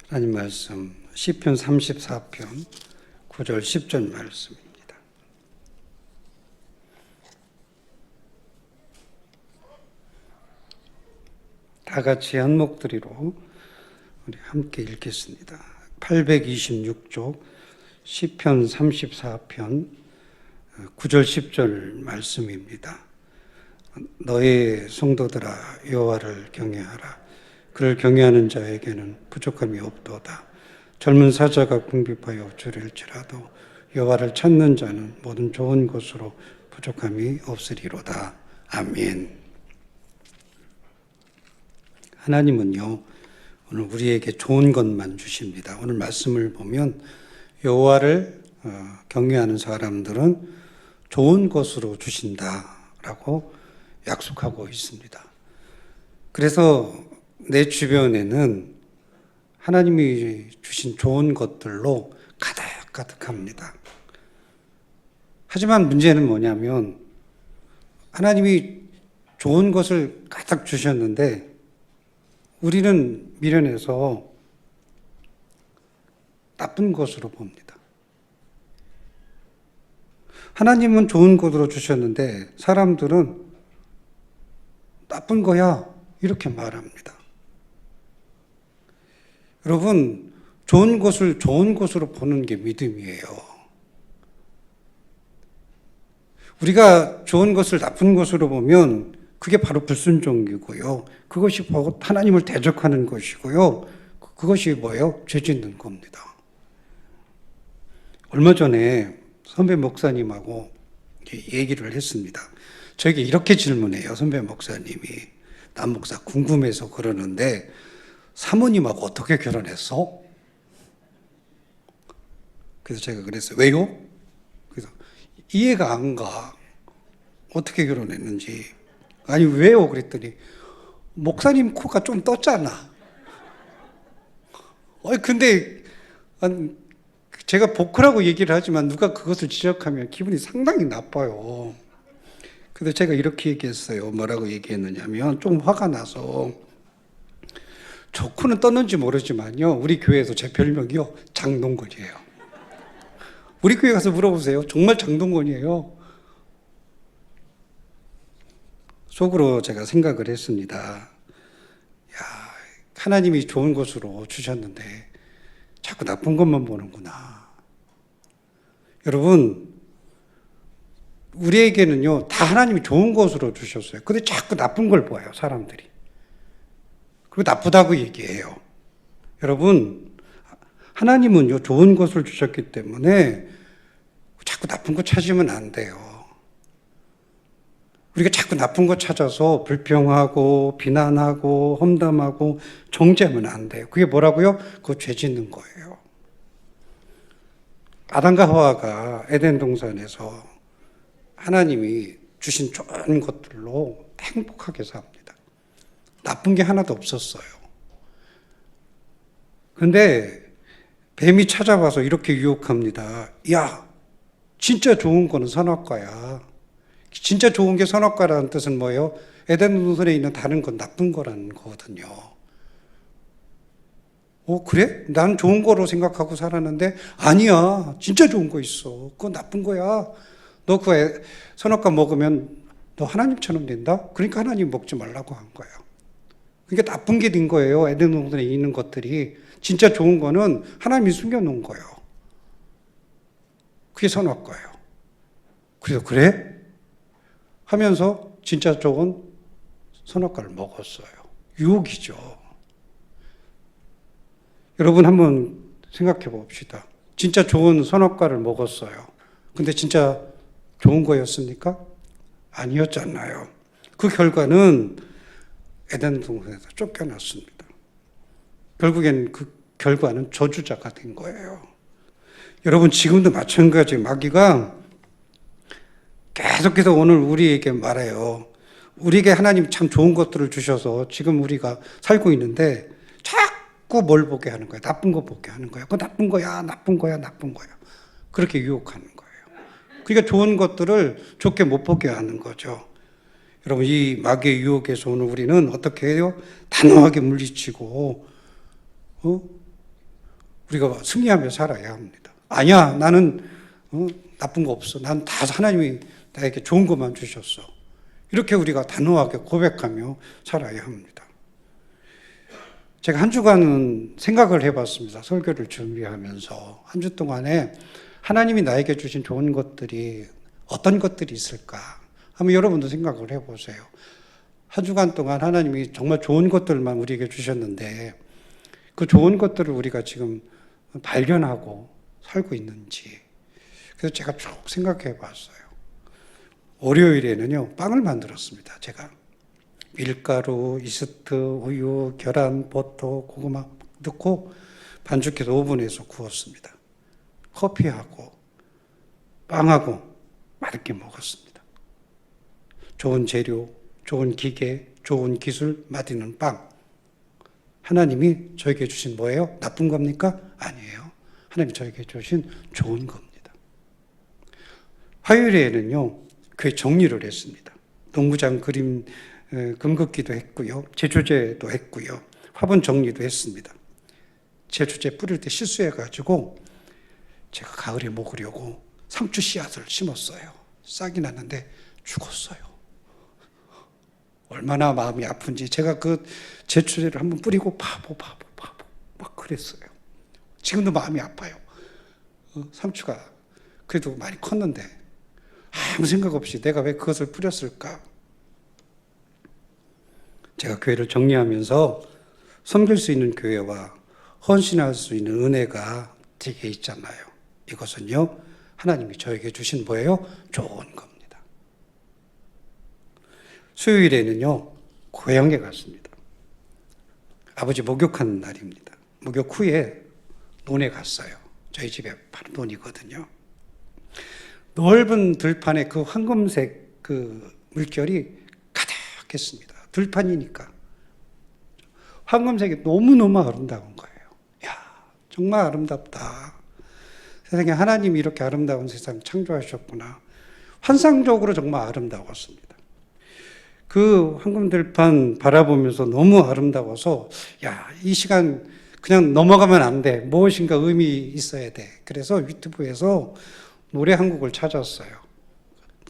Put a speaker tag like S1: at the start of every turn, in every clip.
S1: 하나님 말씀 시편 34편 9절 10절 말씀입니다. 다 같이 한 목소리로 우리 함께 읽겠습니다. 826쪽 시편 34편 9절 10절 말씀입니다. 너의 성도들아 여호와를 경외하라. 그를 경외하는 자에게는 부족함이 없도다. 젊은 사자가 궁핍하여 줄일지라도 여호와를 찾는 자는 모든 좋은 것으로 부족함이 없으리로다. 아멘. 하나님은요, 오늘 우리에게 좋은 것만 주십니다. 오늘 말씀을 보면 여호와를 경외하는 사람들은 좋은 것으로 주신다라고 약속하고 있습니다. 그래서 내 주변에는 하나님이 주신 좋은 것들로 가득가득합니다. 하지만 문제는 뭐냐면 하나님이 좋은 것을 가득 주셨는데 우리는 미련해서 나쁜 것으로 봅니다. 하나님은 좋은 것으로 주셨는데 사람들은 나쁜 거야 이렇게 말합니다. 여러분, 좋은 것을 좋은 것으로 보는 게 믿음이에요. 우리가 좋은 것을 나쁜 것으로 보면 그게 바로 불순종이고요. 그것이 바로 하나님을 대적하는 것이고요. 그것이 뭐예요? 죄 짓는 겁니다. 얼마 전에 선배 목사님하고 얘기를 했습니다. 저에게 이렇게 질문해요. 선배 목사님이. 남 목사 궁금해서 그러는데 사모님하고 어떻게 결혼했어? 그래서 제가 그랬어요. 왜요? 그래서 이해가 안 가. 어떻게 결혼했는지. 아니 왜요? 그랬더니 목사님 코가 좀 떴잖아. 근데 제가 보크라고 얘기를 하지만 누가 그것을 지적하면 기분이 상당히 나빠요. 그래서 제가 이렇게 얘기했어요. 뭐라고 얘기했느냐면 좀 화가 나서 저 코는 떴는지 모르지만요. 우리 교회에서 제 별명이요. 장동건이에요. 우리 교회 가서 물어보세요. 정말 장동건이에요. 속으로 제가 생각을 했습니다. 야, 하나님이 좋은 것으로 주셨는데 자꾸 나쁜 것만 보는구나. 여러분, 우리에게는요, 다 하나님이 좋은 것으로 주셨어요. 근데 자꾸 나쁜 걸 봐요, 사람들이. 그리고 나쁘다고 얘기해요. 여러분, 하나님은요, 좋은 것을 주셨기 때문에 자꾸 나쁜 거 찾으면 안 돼요. 우리가 자꾸 나쁜 거 찾아서 불평하고, 비난하고, 험담하고, 정죄하면 안 돼요. 그게 뭐라고요? 그거 죄 짓는 거예요. 아담과 하와가 에덴 동산에서 하나님이 주신 좋은 것들로 행복하게 삽니다. 나쁜 게 하나도 없었어요. 근데 뱀이 찾아와서 이렇게 유혹합니다. 야, 진짜 좋은 거는 선악과야. 진짜 좋은 게 선악과라는 뜻은 뭐예요? 에덴 동산에 있는 다른 건 나쁜 거라는 거거든요. 그래? 난 좋은 거로 생각하고 살았는데 아니야. 진짜 좋은 거 있어. 그건 나쁜 거야. 너 그 선악과 먹으면 너 하나님처럼 된다? 그러니까 하나님 먹지 말라고 한 거예요. 그러니까 나쁜 게 된 거예요. 에덴 동산에 있는 것들이. 진짜 좋은 거는 하나님이 숨겨놓은 거예요. 그게 선악과예요. 그래서 그래? 하면서 진짜 좋은 선악과를 먹었어요. 유혹이죠. 여러분 한번 생각해 봅시다. 진짜 좋은 선악과를 먹었어요. 근데 진짜 좋은 거였습니까? 아니었잖아요. 그 결과는 에덴 동산에서 쫓겨났습니다. 결국엔 그 결과는 저주자가 된 거예요. 여러분 지금도 마찬가지 마귀가 계속해서 오늘 우리에게 말해요. 우리에게 하나님 참 좋은 것들을 주셔서 지금 우리가 살고 있는데 자꾸 뭘 보게 하는 거야. 나쁜 거 보게 하는 거야. 그거 나쁜 거야. 나쁜 거야. 나쁜 거야. 그렇게 유혹하는 거예요. 그러니까 좋은 것들을 좋게 못 보게 하는 거죠. 여러분 이 마귀의 유혹에서 오늘 우리는 어떻게 해요? 단호하게 물리치고 우리가 승리하며 살아야 합니다. 아니야, 나는 나쁜 거 없어. 난 다 하나님이 나에게 좋은 것만 주셨어. 이렇게 우리가 단호하게 고백하며 살아야 합니다. 제가 한 주간은 생각을 해봤습니다. 설교를 준비하면서 한 주 동안에 하나님이 나에게 주신 좋은 것들이 어떤 것들이 있을까? 한번 여러분도 생각을 해보세요. 한 주간 동안 하나님이 정말 좋은 것들만 우리에게 주셨는데 그 좋은 것들을 우리가 지금 발견하고 살고 있는지. 그래서 제가 쭉 생각해 봤어요. 월요일에는요, 빵을 만들었습니다. 제가 밀가루, 이스트, 우유, 계란, 버터, 고구마 넣고 반죽해서 오븐에서 구웠습니다. 커피하고 빵하고 맛있게 먹었습니다. 좋은 재료, 좋은 기계, 좋은 기술, 맛있는 빵. 하나님이 저에게 주신 뭐예요? 나쁜 겁니까? 아니에요. 하나님이 저에게 주신 좋은 겁니다. 화요일에는요, 교회 정리를 했습니다. 농구장 그림 금긋기도 했고요. 제초제도 했고요. 화분 정리도 했습니다. 제초제 뿌릴 때 실수해가지고 제가 가을에 먹으려고 상추 씨앗을 심었어요. 싹이 났는데 죽었어요. 얼마나 마음이 아픈지 제가 그 제초제를 한번 뿌리고 바보 막 그랬어요. 지금도 마음이 아파요. 상추가 그래도 많이 컸는데 아무 생각 없이 내가 왜 그것을 뿌렸을까? 제가 교회를 정리하면서 섬길 수 있는 교회와 헌신할 수 있는 은혜가 되게 있잖아요. 이것은요, 하나님이 저에게 주신 뭐예요? 좋은 겁니다. 수요일에는요, 고향에 갔습니다. 아버지 목욕하는 날입니다. 목욕 후에 논에 갔어요. 저희 집에 바로 논이거든요. 넓은 들판에 그 황금색 그 물결이 가득했습니다. 들판이니까. 황금색이 너무너무 아름다운 거예요. 야, 정말 아름답다. 세상에 하나님이 이렇게 아름다운 세상 창조하셨구나. 환상적으로 정말 아름다웠습니다. 그 황금들판 바라보면서 너무 아름다워서 야, 이 시간 그냥 넘어가면 안 돼. 무엇인가 의미 있어야 돼. 그래서 유튜브에서 노래 한 곡을 찾았어요.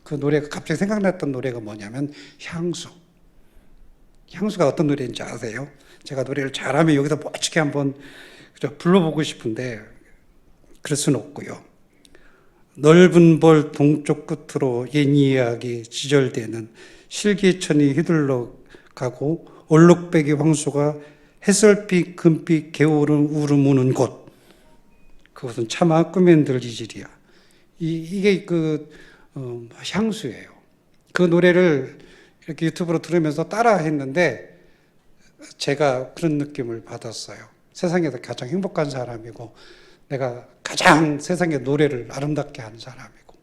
S1: 그 노래가 갑자기 생각났던 노래가 뭐냐면 향수. 향수가 어떤 노래인지 아세요? 제가 노래를 잘하면 여기서 멋지게 한번 불러보고 싶은데 그럴 수는 없고요. 넓은 벌 동쪽 끝으로 옛 이야기 지절되는 실기천이 휘둘러 가고 얼룩배기 황소가 햇살빛 금빛 개울은 우르 무는 곳. 그것은 차마 꿈엔들 이질이야. 이게 향수예요. 그 노래를 이렇게 유튜브로 들으면서 따라 했는데 제가 그런 느낌을 받았어요. 세상에서 가장 행복한 사람이고 내가 가장 세상의 노래를 아름답게 하는 사람이고.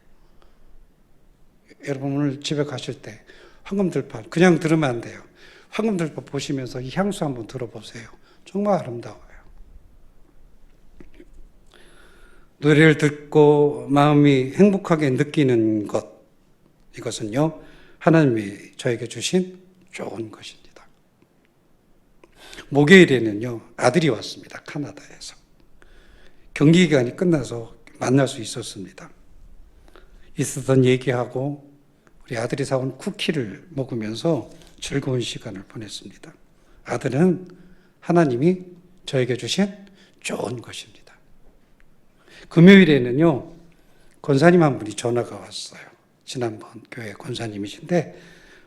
S1: 여러분 오늘 집에 가실 때 황금들판 그냥 들으면 안 돼요. 황금들판 보시면서 이 향수 한번 들어보세요. 정말 아름다워요. 노래를 듣고 마음이 행복하게 느끼는 것, 이것은요, 하나님이 저에게 주신 좋은 것입니다. 목요일에는요, 아들이 왔습니다. 카나다에서. 경기 기간이 끝나서 만날 수 있었습니다. 있었던 얘기하고 우리 아들이 사온 쿠키를 먹으면서 즐거운 시간을 보냈습니다. 아들은 하나님이 저에게 주신 좋은 것입니다. 금요일에는요, 권사님 한 분이 전화가 왔어요. 지난번 교회 권사님이신데,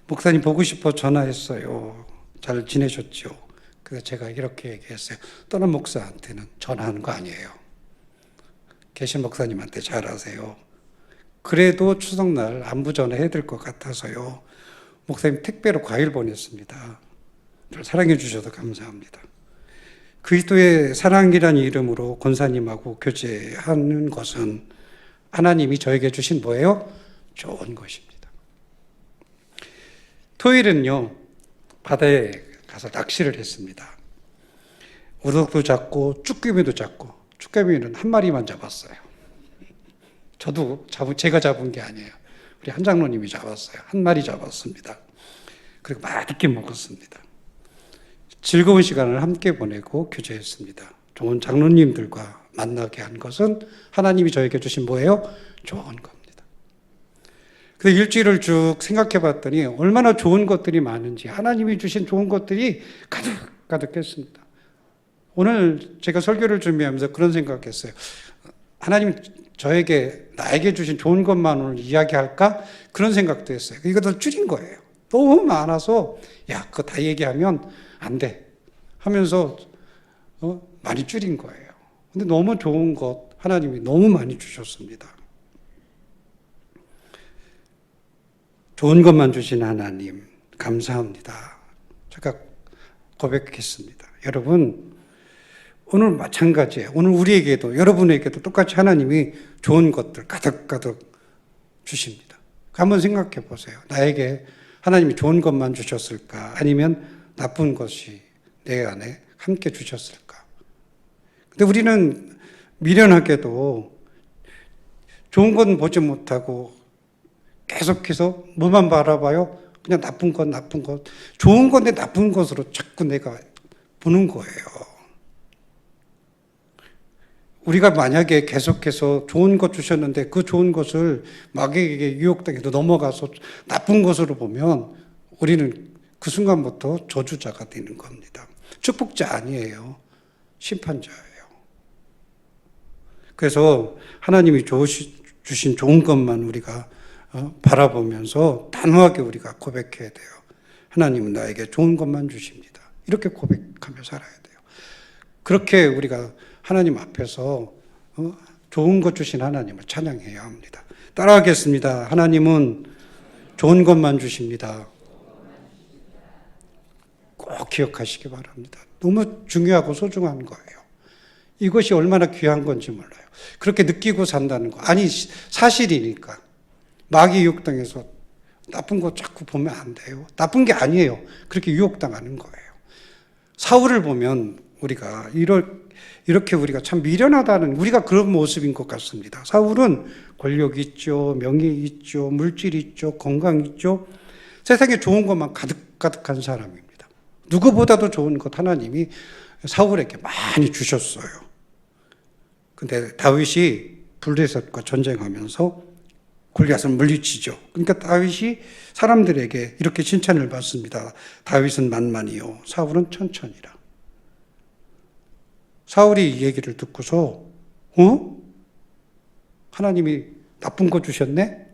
S1: 목사님 보고 싶어 전화했어요. 잘 지내셨죠? 그래서 제가 이렇게 얘기했어요. 떠난 목사한테는 전화하는 거 아니에요. 계신 목사님한테 잘하세요. 그래도 추석날 안부 전화해야 될 것 같아서요. 목사님 택배로 과일 보냈습니다. 저를 사랑해 주셔서 감사합니다. 그리스도의 사랑이라는 이름으로 권사님하고 교제하는 것은 하나님이 저에게 주신 뭐예요? 좋은 것입니다. 토요일은요, 바다에 가서 낚시를 했습니다. 우럭도 잡고 쭈꾸미도 잡고, 쭈꾸미는 한 마리만 잡았어요. 제가 잡은 게 아니에요. 우리 한 장로님이 잡았어요. 한 마리 잡았습니다. 그리고 맛있게 먹었습니다. 즐거운 시간을 함께 보내고 교제했습니다. 좋은 장로님들과 만나게 한 것은 하나님이 저에게 주신 뭐예요? 좋은 겁니다. 그 일주일을 쭉 생각해 봤더니 얼마나 좋은 것들이 많은지, 하나님이 주신 좋은 것들이 가득했습니다. 오늘 제가 설교를 준비하면서 그런 생각했어요. 하나님 나에게 주신 좋은 것만을 이야기할까? 그런 생각도 했어요. 이것을 줄인 거예요. 너무 많아서 그거 다 얘기하면 안 돼 하면서 많이 줄인 거예요. 근데 너무 좋은 것 하나님이 너무 많이 주셨습니다. 좋은 것만 주신 하나님 감사합니다. 제가 고백했습니다. 여러분, 오늘 마찬가지예요. 오늘 우리에게도, 여러분에게도 똑같이 하나님이 좋은 것들 가득가득 주십니다. 한번 생각해 보세요. 나에게 하나님이 좋은 것만 주셨을까? 아니면 나쁜 것이 내 안에 함께 주셨을까? 근데 우리는 미련하게도 좋은 건 보지 못하고 계속해서 뭐만 바라봐요? 그냥 나쁜 것. 좋은 건데 나쁜 것으로 자꾸 내가 보는 거예요. 우리가 만약에 계속해서 좋은 것 주셨는데 그 좋은 것을 마귀에게 유혹당해도 넘어가서 나쁜 것으로 보면 우리는 그 순간부터 저주자가 되는 겁니다. 축복자 아니에요. 심판자예요. 그래서 하나님이 주신 좋은 것만 우리가 바라보면서 단호하게 우리가 고백해야 돼요. 하나님은 나에게 좋은 것만 주십니다. 이렇게 고백하며 살아야 돼요. 그렇게 우리가 하나님 앞에서 좋은 것 주신 하나님을 찬양해야 합니다. 따라하겠습니다. 하나님은 좋은 것만 주십니다. 꼭 기억하시기 바랍니다. 너무 중요하고 소중한 거예요. 이것이 얼마나 귀한 건지 몰라요. 그렇게 느끼고 산다는 거. 아니, 사실이니까. 마귀 유혹당해서 나쁜 거 자꾸 보면 안 돼요. 나쁜 게 아니에요. 그렇게 유혹당하는 거예요. 사울을 보면 우리가 이렇게 우리가 참 미련하다는, 우리가 그런 모습인 것 같습니다. 사울은 권력 있죠, 명예 있죠, 물질 있죠, 건강 있죠. 세상에 좋은 것만 가득가득한 사람입니다. 누구보다도 좋은 것 하나님이 사울에게 많이 주셨어요. 근데 다윗이 블레셋과 전쟁하면서 골리앗을 물리치죠. 그러니까 다윗이 사람들에게 이렇게 칭찬을 받습니다. 다윗은 만만이요, 사울은 천천히라. 사울이 이 얘기를 듣고서 하나님이 나쁜 거 주셨네?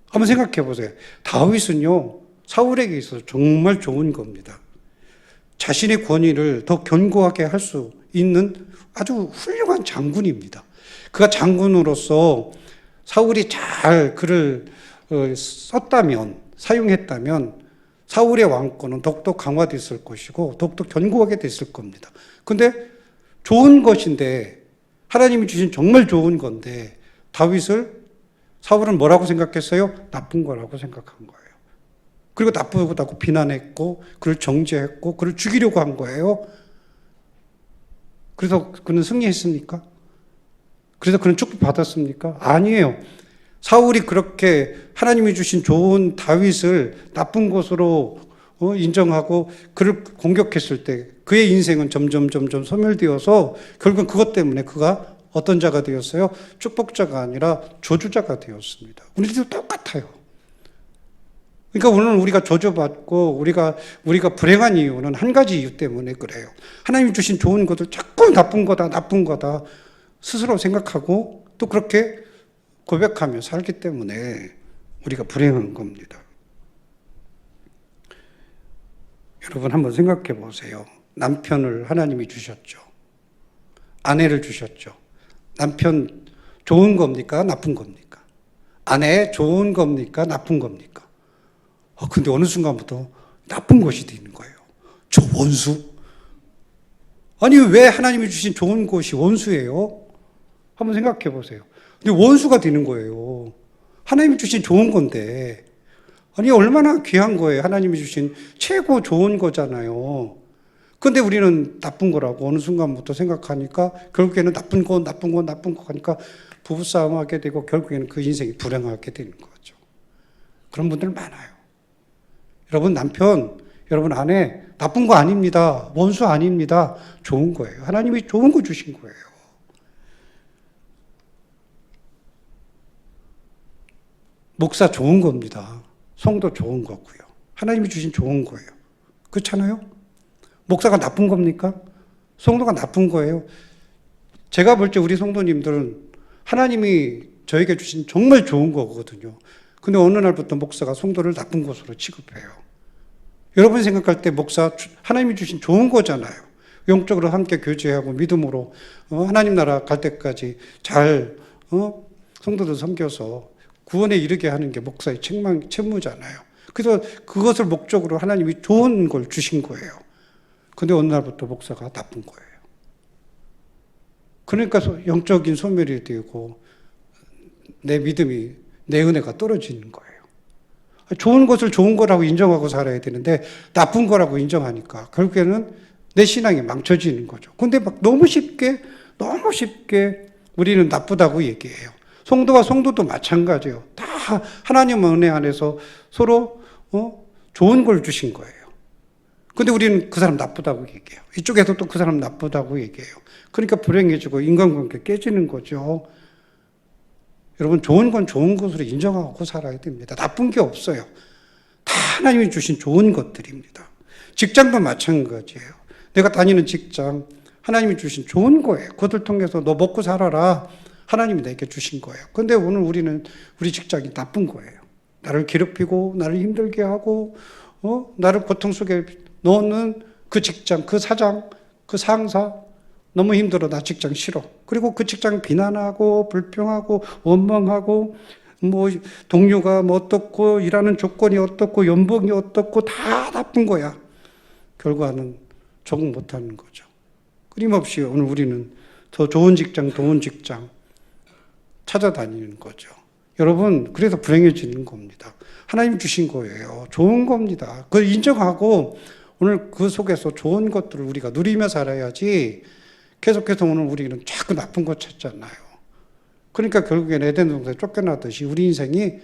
S1: 한번 생각해 보세요. 다윗은요, 사울에게 있어서 정말 좋은 겁니다. 자신의 권위를 더 견고하게 할 수 있는 아주 훌륭한 장군입니다. 그가 장군으로서 사울이 잘 그를 썼다면, 사용했다면 사울의 왕권은 더욱더 강화됐을 것이고 더욱더 견고하게 됐을 겁니다. 근데 좋은 것인데, 하나님이 주신 정말 좋은 건데 사울은 뭐라고 생각했어요? 나쁜 거라고 생각한 거예요. 그리고 나쁘다고 비난했고 그를 정죄했고 그를 죽이려고 한 거예요. 그래서 그는 승리했습니까? 그래서 그는 축복받았습니까? 아니에요. 사울이 그렇게 하나님이 주신 좋은 다윗을 나쁜 것으로 인정하고 그를 공격했을 때 그의 인생은 점점 소멸되어서 결국은 그것 때문에 그가 어떤 자가 되었어요? 축복자가 아니라 저주자가 되었습니다. 우리도 똑같아요. 그러니까 오늘 우리가 저주받고 우리가 불행한 이유는 한 가지 이유 때문에 그래요. 하나님 주신 좋은 것을 자꾸 나쁜 거다 스스로 생각하고 또 그렇게 고백하며 살기 때문에 우리가 불행한 겁니다. 여러분 한번 생각해 보세요. 남편을 하나님이 주셨죠. 아내를 주셨죠. 남편 좋은 겁니까? 나쁜 겁니까? 아내 좋은 겁니까? 나쁜 겁니까? 근데 어느 순간부터 나쁜 것이 되는 거예요. 저 원수? 아니, 왜 하나님이 주신 좋은 것이 원수예요? 한번 생각해 보세요. 근데 원수가 되는 거예요. 하나님이 주신 좋은 건데. 아니, 얼마나 귀한 거예요. 하나님이 주신 최고 좋은 거잖아요. 근데 우리는 나쁜 거라고 어느 순간부터 생각하니까 결국에는 나쁜 거 하니까 부부싸움 하게 되고 결국에는 그 인생이 불행하게 되는 거죠. 그런 분들 많아요. 여러분, 남편 여러분 안에 나쁜 거 아닙니다. 원수 아닙니다. 좋은 거예요. 하나님이 좋은 거 주신 거예요. 목사 좋은 겁니다. 성도 좋은 거고요. 하나님이 주신 좋은 거예요. 그렇잖아요? 목사가 나쁜 겁니까? 성도가 나쁜 거예요. 제가 볼 때 우리 성도님들은 하나님이 저에게 주신 정말 좋은 거거든요. 근데 어느 날부터 목사가 성도를 나쁜 것으로 취급해요. 여러분이 생각할 때 목사 하나님이 주신 좋은 거잖아요. 영적으로 함께 교제하고 믿음으로 하나님 나라 갈 때까지 잘 성도들 섬겨서 구원에 이르게 하는 게 목사의 책무잖아요. 그래서 그것을 목적으로 하나님이 좋은 걸 주신 거예요. 근데 어느 날부터 목사가 나쁜 거예요. 그러니까 영적인 소멸이 되고 내 믿음이, 내 은혜가 떨어지는 거예요. 좋은 것을 좋은 거라고 인정하고 살아야 되는데 나쁜 거라고 인정하니까 결국에는 내 신앙이 망쳐지는 거죠. 근데 막 너무 쉽게 우리는 나쁘다고 얘기해요. 성도와 성도도 마찬가지예요. 다 하나님 은혜 안에서 서로 좋은 걸 주신 거예요. 근데 우리는 그 사람 나쁘다고 얘기해요. 이쪽에서 또 그 사람 나쁘다고 얘기해요. 그러니까 불행해지고 인간관계 깨지는 거죠. 여러분 좋은 건 좋은 것으로 인정하고 살아야 됩니다. 나쁜 게 없어요. 다 하나님이 주신 좋은 것들입니다. 직장도 마찬가지예요. 내가 다니는 직장 하나님이 주신 좋은 거예요. 그것을 통해서 너 먹고 살아라. 하나님이 내게 주신 거예요. 근데 오늘 우리는 우리 직장이 나쁜 거예요. 나를 괴롭히고 나를 힘들게 하고 나를 고통 속에 넣는 그 직장, 그 사장, 그 상사 너무 힘들어. 나 직장 싫어. 그리고 그 직장 비난하고 불평하고 원망하고 뭐 동료가 뭐 어떻고 일하는 조건이 어떻고 연봉이 어떻고 다 나쁜 거야. 결과는 적응 못하는 거죠. 끊임없이 오늘 우리는 더 좋은 직장 찾아다니는 거죠. 여러분 그래서 불행해지는 겁니다. 하나님 주신 거예요. 좋은 겁니다. 그걸 인정하고 오늘 그 속에서 좋은 것들을 우리가 누리며 살아야지 계속해서 오늘 우리는 자꾸 나쁜 것 찾잖아요. 그러니까 결국엔 에덴 동산에 쫓겨나듯이 우리 인생이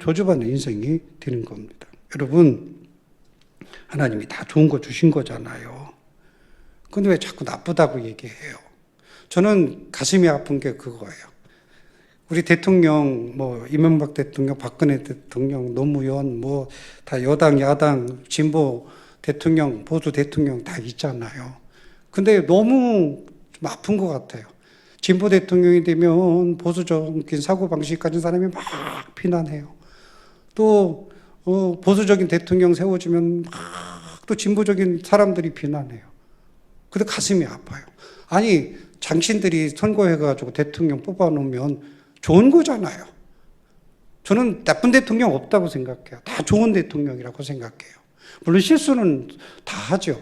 S1: 저주받는 인생이 되는 겁니다. 여러분 하나님이 다 좋은 거 주신 거잖아요. 근데 왜 자꾸 나쁘다고 얘기해요? 저는 가슴이 아픈 게 그거예요. 우리 대통령, 이명박 대통령, 박근혜 대통령, 노무현, 다 여당, 야당, 진보 대통령, 보수 대통령 다 있잖아요. 근데 너무 좀 아픈 것 같아요. 진보 대통령이 되면 보수적인 사고방식 가진 사람이 막 비난해요. 또, 보수적인 대통령 세워주면 막 또 진보적인 사람들이 비난해요. 근데 가슴이 아파요. 아니, 당신들이 선거해가지고 대통령 뽑아놓으면 좋은 거잖아요. 저는 나쁜 대통령 없다고 생각해요. 다 좋은 대통령이라고 생각해요. 물론 실수는 다 하죠.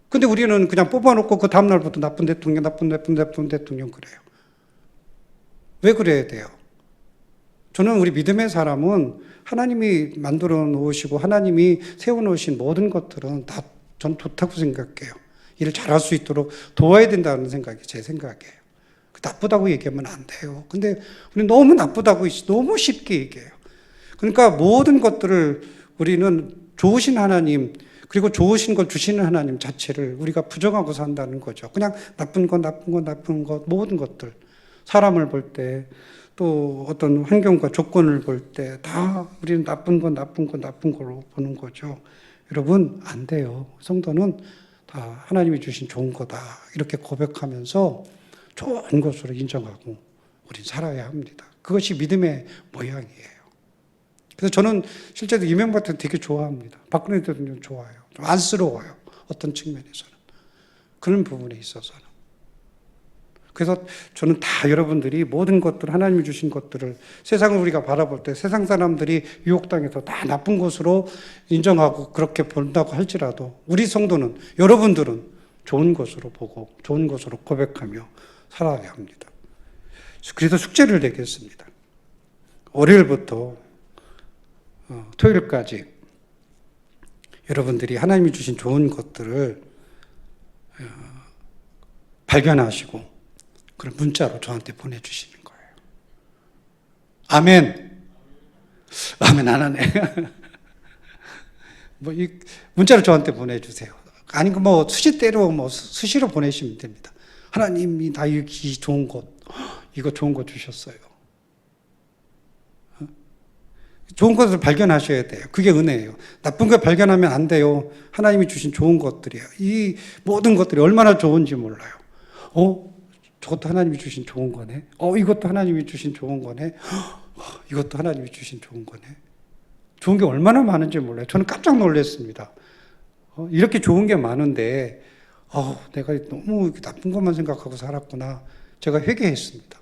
S1: 근데 우리는 그냥 뽑아놓고 그 다음날부터 나쁜 대통령 그래요. 왜 그래야 돼요? 저는 우리 믿음의 사람은 하나님이 만들어 놓으시고 하나님이 세워놓으신 모든 것들은 다 전 좋다고 생각해요. 일을 잘할 수 있도록 도와야 된다는 생각이 제 생각이에요. 나쁘다고 얘기하면 안 돼요. 근데 우리 너무 나쁘다고 너무 쉽게 얘기해요. 그러니까 모든 것들을 우리는 좋으신 하나님 그리고 좋으신 걸 주시는 하나님 자체를 우리가 부정하고 산다는 거죠. 그냥 나쁜 것 모든 것들 사람을 볼 때 또 어떤 환경과 조건을 볼 때 다 우리는 나쁜 걸로 보는 거죠. 여러분 안 돼요. 성도는 다 하나님이 주신 좋은 거다 이렇게 고백하면서 좋은 것으로 인정하고 우린 살아야 합니다. 그것이 믿음의 모양이에요. 그래서 저는 실제로 이명박 대통령 되게 좋아합니다. 박근혜 대통령 좋아요. 좀 안쓰러워요. 어떤 측면에서는. 그런 부분에 있어서는. 그래서 저는 다 여러분들이 모든 것들, 하나님이 주신 것들을 세상을 우리가 바라볼 때 세상 사람들이 유혹당해서 다 나쁜 것으로 인정하고 그렇게 본다고 할지라도 우리 성도는, 여러분들은 좋은 것으로 보고 좋은 것으로 고백하며 살아야 합니다. 그래서 숙제를 내겠습니다. 월요일부터 토요일까지 여러분들이 하나님이 주신 좋은 것들을 발견하시고 그런 문자로 저한테 보내주시는 거예요. 아멘. 아멘 안 하네. 문자로 저한테 보내주세요. 아니, 뭐, 수시대로, 수시로 보내시면 됩니다. 하나님이 나에게 좋은 것, 이거 좋은 거 주셨어요. 좋은 것을 발견하셔야 돼요. 그게 은혜예요. 나쁜 걸 발견하면 안 돼요. 하나님이 주신 좋은 것들이에요. 이 모든 것들이 얼마나 좋은지 몰라요. 저것도 하나님이 주신 좋은 거네. 이것도 하나님이 주신 좋은 거네. 이것도 하나님이 주신 좋은 거네. 좋은 게 얼마나 많은지 몰라요. 저는 깜짝 놀랐습니다. 이렇게 좋은 게 많은데, 내가 너무 나쁜 것만 생각하고 살았구나. 제가 회개했습니다.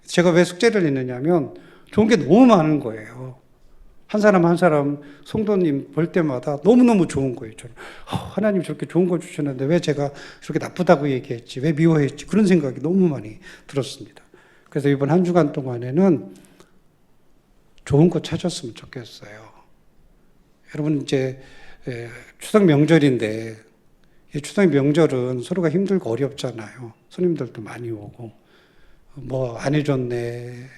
S1: 제가 왜 숙제를 냈느냐면, 좋은 게 너무 많은 거예요. 한 사람 한 사람 성도님 볼 때마다 너무너무 좋은 거예요. 저는 하나님 저렇게 좋은 걸 주셨는데 왜 제가 저렇게 나쁘다고 얘기했지, 왜 미워했지, 그런 생각이 너무 많이 들었습니다. 그래서 이번 한 주간 동안에는 좋은 거 찾았으면 좋겠어요. 여러분, 이제 추석 명절인데, 이 추석 명절은 서로가 힘들고 어렵잖아요. 손님들도 많이 오고, 안 해줬네,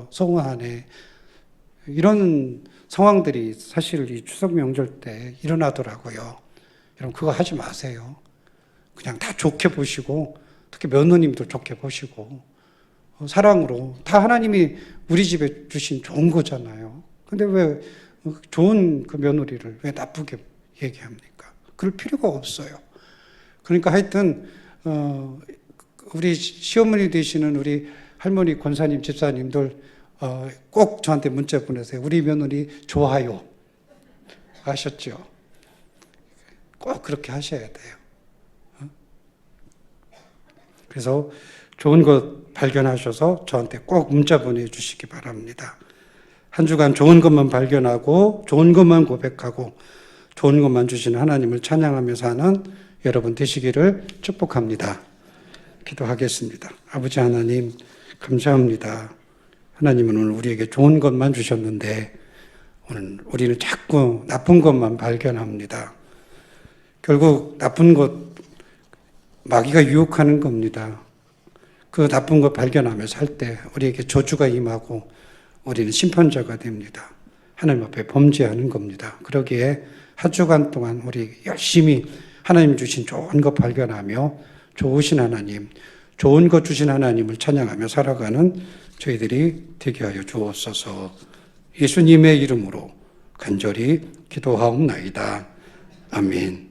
S1: 서운하네, 이런 상황들이 사실 이 추석 명절 때 일어나더라고요. 여러분, 그거 하지 마세요. 그냥 다 좋게 보시고, 특히 며느님도 좋게 보시고, 사랑으로, 다 하나님이 우리 집에 주신 좋은 거잖아요. 근데 왜 좋은 그 며느리를 왜 나쁘게 얘기합니까? 그럴 필요가 없어요. 그러니까 하여튼 우리 시어머니 되시는 우리 할머니, 권사님, 집사님들 꼭 저한테 문자 보내세요. 우리 며느리 좋아요. 아셨죠? 꼭 그렇게 하셔야 돼요. 그래서 좋은 것 발견하셔서 저한테 꼭 문자 보내주시기 바랍니다. 한 주간 좋은 것만 발견하고 좋은 것만 고백하고 좋은 것만 주시는 하나님을 찬양하며 사는 여러분 되시기를 축복합니다. 기도하겠습니다. 아버지 하나님, 감사합니다. 하나님은 오늘 우리에게 좋은 것만 주셨는데 오늘 우리는 자꾸 나쁜 것만 발견합니다. 결국 나쁜 것, 마귀가 유혹하는 겁니다. 그 나쁜 것 발견하며 살 때 우리에게 저주가 임하고 우리는 심판자가 됩니다. 하나님 앞에 범죄하는 겁니다. 그러기에 한 주간 동안 우리 열심히 하나님 주신 좋은 것 발견하며 좋으신 하나님, 좋은 것 주신 하나님을 찬양하며 살아가는 저희들이 되게 하여 주옵소서. 예수님의 이름으로 간절히 기도하옵나이다. 아멘.